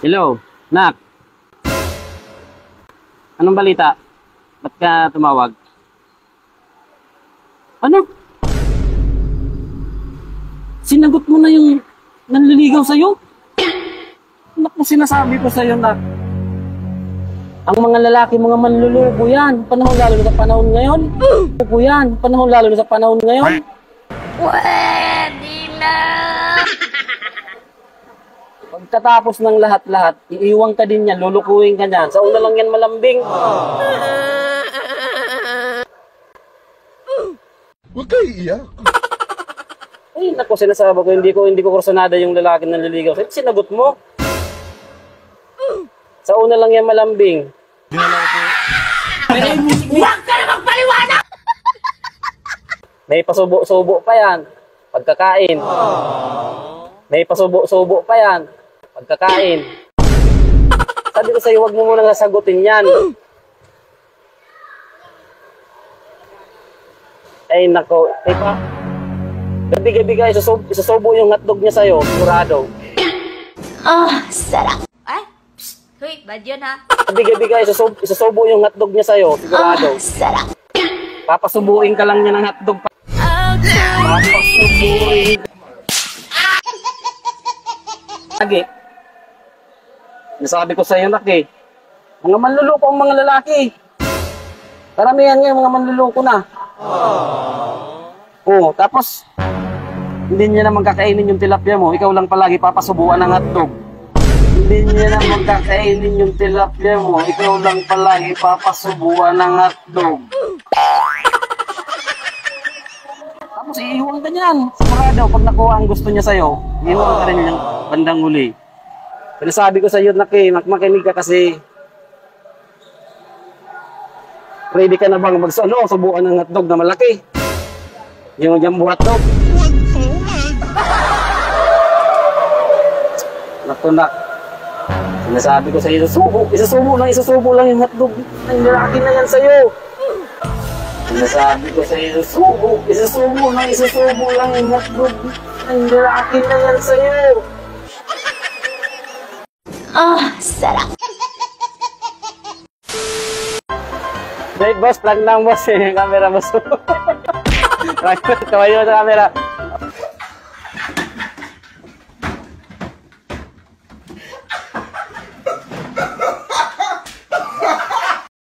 Hello, Nak. Anong balita? Ba't ka tumawag? Ano? Sinagot mo na yung nanliligaw sa'yo? Ano po sinasabi ko sa'yo, Nak? Ang mga lalaki, mga manlulubo yan. Panahon lalo na sa panahon ngayon. Lubo yan. Panahon lalo na sa panahon ngayon. Pwede na! Pagkatapos ng lahat-lahat, iiwang ka din yan, lulukuhin ka niyan. Sa una lang yan malambing. Huwag kayo iiyak. Ay, naku, sinasabi ko, hindi ko kursunada yung lalaki ng naliligaw. Sinagot mo? Sa una lang yan malambing. Huwag ka na magpaliwanag! May pasubo-subo pa yan. Pagkakain. May pasubo-subo pa yan. Pagkakain. Sabi ko sa'yo, huwag mo munang sasagutin yan. Ay, nako. Ay pa. Gabi-gabi ka, isusubo yung hotdog niya sa'yo. Sigurado. Sarap. Ay, psst. Hoy, bad yun ha. Gabi-gabi ka, isusubo yung hotdog niya sa'yo. Sigurado. Sarap. Papasubuin ka lang niya ng hotdog. Papasubuin. Lagi. Nasabi ko sa'yo, Nak, eh. Mga manluloko ang mga lalaki. Karamihan ngayon, mga manluloko na. Oo, tapos, hindi niya naman kakainin yung tilapia mo. Ikaw lang palagi papasubuan ng hotdog. Hindi niya naman kakainin yung tilapia mo. Ikaw lang palagi papasubuan ng hotdog. Tapos, iiwan ka niyan. Sigurado, pag nakuha ang gusto niya sa'yo, iiwan ka rin yung bandang huli. Sinasabi ko sa'yo, Nak, eh, makinig ka kasi ready ka na bang subuan ng hotdog na malaki? Yung jumbo hotdog. Naku, Nak. Sinasabi ko sa'yo, isusubo lang yung hotdog. Ang lalaki na yan sa'yo. Sinasabi ko sa'yo, isusubo lang yung hotdog. Ang lalaki na yan sa'yo. Sarap. Wait, boss, plug lang, boss. Yung camera, boss. Tumayo sa camera.